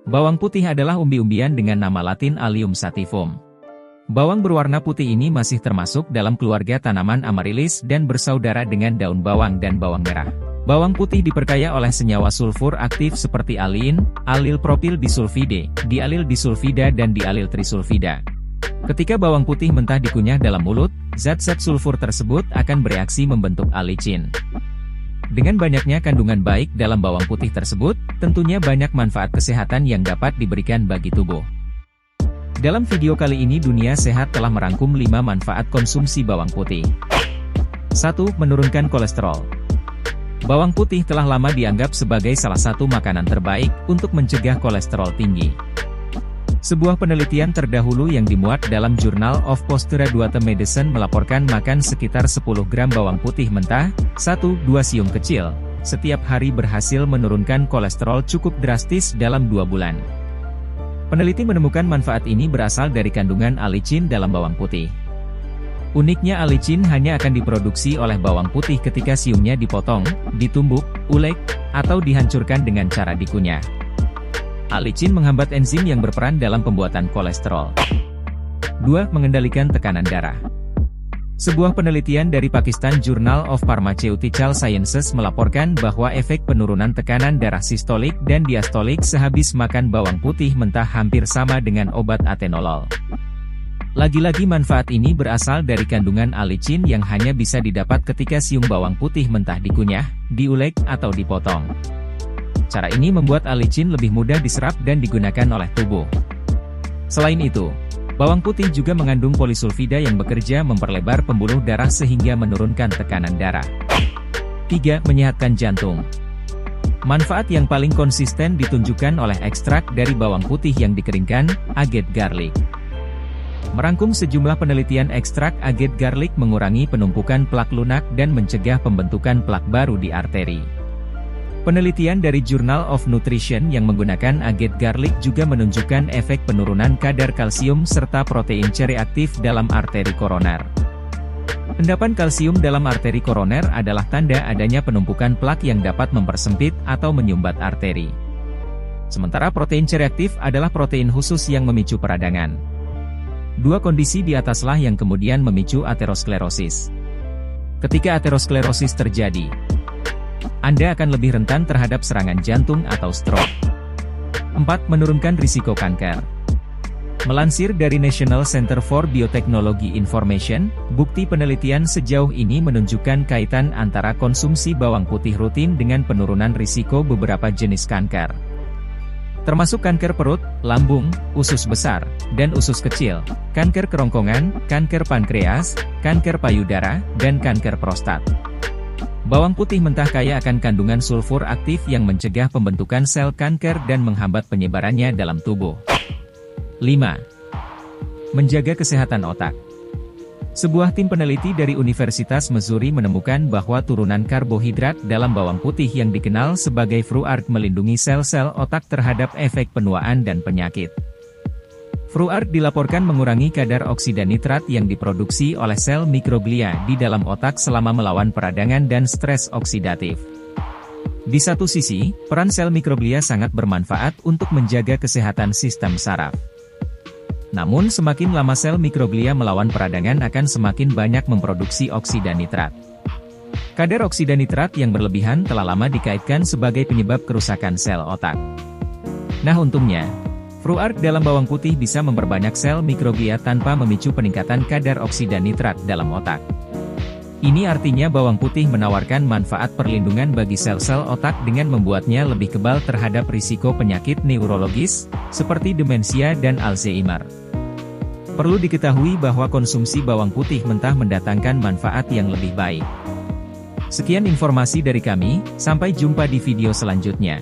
Bawang putih adalah umbi-umbian dengan nama latin Allium sativum. Bawang berwarna putih ini masih termasuk dalam keluarga tanaman Amaryllis dan bersaudara dengan daun bawang dan bawang merah. Bawang putih diperkaya oleh senyawa sulfur aktif seperti alin, alil propil disulfide, dialil disulfida dan dialil trisulfida. Ketika bawang putih mentah dikunyah dalam mulut, zat-zat sulfur tersebut akan bereaksi membentuk alicin. Dengan banyaknya kandungan baik dalam bawang putih tersebut, tentunya banyak manfaat kesehatan yang dapat diberikan bagi tubuh. Dalam video kali ini Dunia Sehat telah merangkum 5 manfaat konsumsi bawang putih. 1. Menurunkan kolesterol. Bawang putih telah lama dianggap sebagai salah satu makanan terbaik untuk mencegah kolesterol tinggi. Sebuah penelitian terdahulu yang dimuat dalam Journal of Postgraduate Medicine melaporkan makan sekitar 10 gram bawang putih mentah, 1-2 siung kecil, setiap hari berhasil menurunkan kolesterol cukup drastis dalam 2 bulan. Peneliti menemukan manfaat ini berasal dari kandungan alicin dalam bawang putih. Uniknya alicin hanya akan diproduksi oleh bawang putih ketika siungnya dipotong, ditumbuk, ulek, atau dihancurkan dengan cara dikunyah. Alicin menghambat enzim yang berperan dalam pembuatan kolesterol. 2. Mengendalikan tekanan darah. Sebuah penelitian dari Pakistan Journal of Pharmaceutical Sciences melaporkan bahwa efek penurunan tekanan darah sistolik dan diastolik sehabis makan bawang putih mentah hampir sama dengan obat atenolol. Lagi-lagi manfaat ini berasal dari kandungan alicin yang hanya bisa didapat ketika siung bawang putih mentah dikunyah, diulek, atau dipotong. Cara ini membuat alicin lebih mudah diserap dan digunakan oleh tubuh. Selain itu, bawang putih juga mengandung polisulfida yang bekerja memperlebar pembuluh darah sehingga menurunkan tekanan darah. 3. Menyehatkan jantung. Manfaat yang paling konsisten ditunjukkan oleh ekstrak dari bawang putih yang dikeringkan, agate garlic. Merangkum sejumlah penelitian, ekstrak agate garlic mengurangi penumpukan plak lunak dan mencegah pembentukan plak baru di arteri. Penelitian dari Journal of Nutrition yang menggunakan agate garlic juga menunjukkan efek penurunan kadar kalsium serta protein C reaktif dalam arteri koroner. Endapan kalsium dalam arteri koroner adalah tanda adanya penumpukan plak yang dapat mempersempit atau menyumbat arteri. Sementara protein C reaktif adalah protein khusus yang memicu peradangan. 2 kondisi di ataslah yang kemudian memicu aterosklerosis. Ketika aterosklerosis terjadi, Anda akan lebih rentan terhadap serangan jantung atau stroke. 4. Menurunkan risiko kanker. Melansir dari National Center for Biotechnology Information, bukti penelitian sejauh ini menunjukkan kaitan antara konsumsi bawang putih rutin dengan penurunan risiko beberapa jenis kanker, termasuk kanker perut, lambung, usus besar, dan usus kecil, kanker kerongkongan, kanker pankreas, kanker payudara, dan kanker prostat. Bawang putih mentah kaya akan kandungan sulfur aktif yang mencegah pembentukan sel kanker dan menghambat penyebarannya dalam tubuh. 5. Menjaga kesehatan otak. Sebuah tim peneliti dari Universitas Missouri menemukan bahwa turunan karbohidrat dalam bawang putih yang dikenal sebagai fructose melindungi sel-sel otak terhadap efek penuaan dan penyakit. Fructose dilaporkan mengurangi kadar oksida nitrat yang diproduksi oleh sel mikroglia di dalam otak selama melawan peradangan dan stres oksidatif. Di satu sisi, peran sel mikroglia sangat bermanfaat untuk menjaga kesehatan sistem saraf. Namun semakin lama sel mikroglia melawan peradangan akan semakin banyak memproduksi oksida nitrat. Kadar oksida nitrat yang berlebihan telah lama dikaitkan sebagai penyebab kerusakan sel otak. Nah untungnya, fructose dalam bawang putih bisa memperbanyak sel mikroglia tanpa memicu peningkatan kadar oksida nitrat dalam otak. Ini artinya bawang putih menawarkan manfaat perlindungan bagi sel-sel otak dengan membuatnya lebih kebal terhadap risiko penyakit neurologis, seperti demensia dan Alzheimer. Perlu diketahui bahwa konsumsi bawang putih mentah mendatangkan manfaat yang lebih baik. Sekian informasi dari kami, sampai jumpa di video selanjutnya.